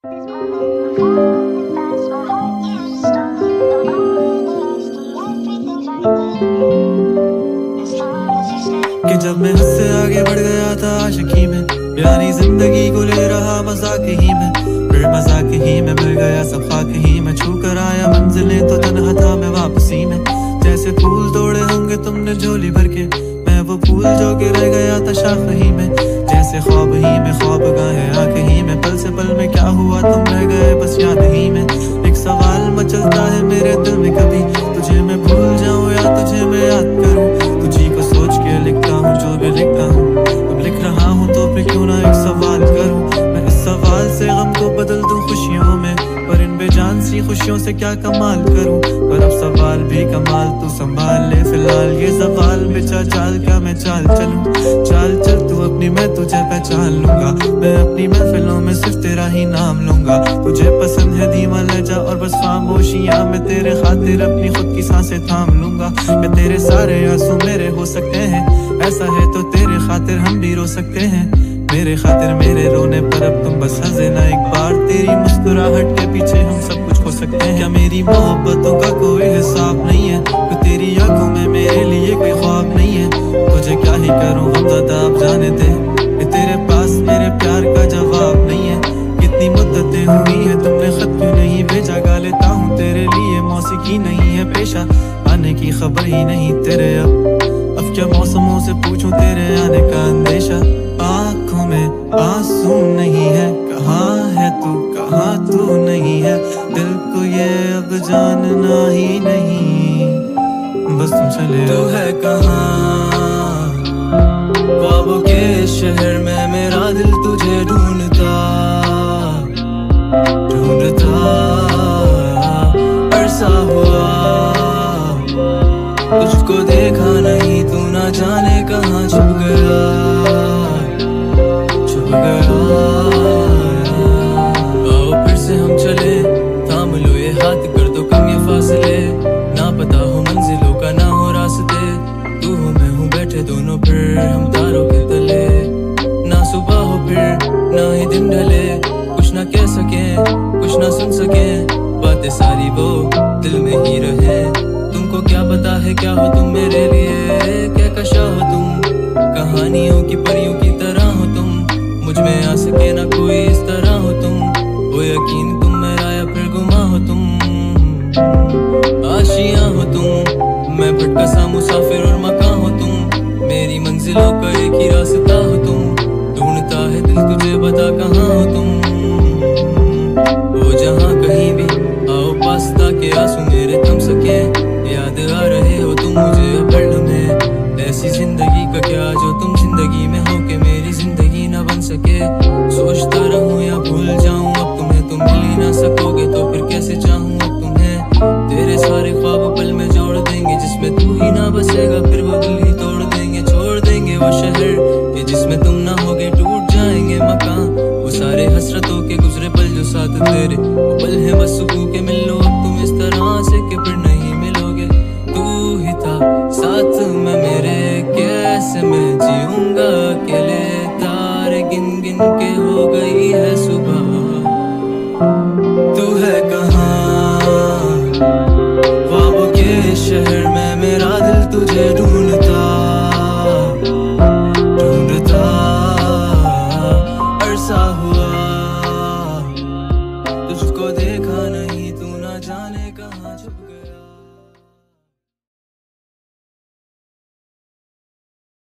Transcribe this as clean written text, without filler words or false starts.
कि जब मैं हद से आगे बढ़ गया था आशिकी में, यानी जिंदगी को ले रहा मजाक ही में, फिर मजाक ही में मिल गया सब खाक ही में, छू कर आया मंजिलें तो तन्हा था मैं वापसी में। जैसे फूल तोड़े होंगे तुमने झोली भर के, मैं वो फूल जो कि रह गया था शाख ही में। जैसे ख्वाब ही में ख्वाब गाए आंख ही में, पल से पल में क्या हुआ तुम रह गए बस याद ही में। एक सवाल मचलता है मेरे दिल में, कभी तुझे मैं भूल जाऊं या तुझे मैं याद करूं। तुझी को सोच के लिखता हूँ जो भी लिखता हूँ, अब लिख रहा हूँ तो फिर क्यों ना एक सवाल करूं। मैं इस सवाल से गम को बदल दूं खुशियों में, पर इन बेजान सी खुशियों से क्या कमाल करूं। पर अब सवाल भी कमाल तू संभाल ले फिलहाल, ये सवाल बेचा चाल क्या मैं चाल चलूं। चाल चल तू अपनी, मैं तुझे पहचान लूंगा, मैं अपनी महफिलों में सिर्फ तेरा ही नाम लूंगा। तुझे पसंद है धीमा लहजा और बस खामोशियां, मैं तेरे खातिर अपनी खुद की सांसें थाम लूंगा। या तेरे सारे आंसू मेरे हो सकते हैं, ऐसा है तो तेरे खातिर हम भी रो सकते हैं। मेरे खातिर मेरे रोने पर अब तुम बस हंसे ना एक बार, तेरी मुस्कुराहट के पीछे हम सब कुछ खो सकते हैं। क्या मेरी मोहब्बतों का कोई हिसाब नहीं है, तो तेरी आंखों में मेरे लिए कोई ख्वाब नहीं है। तुझे क्या ही करूं हम ज़्यादा अब जाने दे, तेरे पास मेरे प्यार का जवाब नहीं है। कितनी मुद्दतें हुई है तुमने खत क्यों नहीं भेजा, गा लेता हूँ तेरे लिए मौसीकी नहीं है पेशा, आने की खबर ही नहीं तेरे। अब क्या मौसमों से पूछूं तेरे आने का अंदेशा, आँखों में आंसू नहीं है, कहाँ है तू कहाँ तू नहीं है। दिल को ये अब जानना ही नहीं, बस तुम चले तू है कहाँ। ख्वाबों के शहर में मेरा दिल तुझे ढूंढता ढूंढता, अरसा हुआ तुझको देखा नहीं, तू ना जाने कहाँ छुप गया छुप गया। आओ फिर से हम चले, थाम लो ये हाथ, कर दो कम ये फासले, ना पता हो मंजिलों का ना हो रास्ते। तू हो मैं हूँ बैठे दोनों फिर हम तारों के तले, ना सुबह हो फिर ना ही दिन ढले, कुछ ना कह सके कुछ ना सुन सके, बातें सारी वो दिल में ही रहे। तुमको क्या पता है क्या हो तुम मेरे लिए, क्या कशा हो तुम, कहानियों की परियों की तरह हो तुम, मुझ में आ सके ना कोई इस तरह हो तुम। वो यकीन तुम मेरा या फिर गुमा हो तुम, आशियां हो तुम, मैं भटका सा मुसाफिर और मकान हो तुम, मेरी मंजिलों का एक ही रास्ता हो तुम। ढूंढता है दिल तुझे बता कहाँ हो तुम, वो जहाँ कहीं भी आओ पास ताकि आंसू मेरे थम सके। याद आ रहे हो तुम मुझे अब हर लम्हे, ऐसी जिंदगी का क्या जो तुम जिंदगी में हो के मेरी जिंदगी ना बन सके। सोचता रहूं या भूल जाऊं अब तुम्हें, तुम मिल ही ना सकोगे तो फिर कैसे चाहूं अब तुम्हें। तेरे सारे ख्वाब पल में जोड़ देंगे, जिसमें तू ही ना बसेगा फिर वो दिल ही तोड़ देंगे। छोड़ देंगे वो शहर जिसमें तुम ना होगे, टूट जाएंगे मकान वो सारे हसरतों के गुजरे पल जो साथ तेरे, वो पल है बस सुकून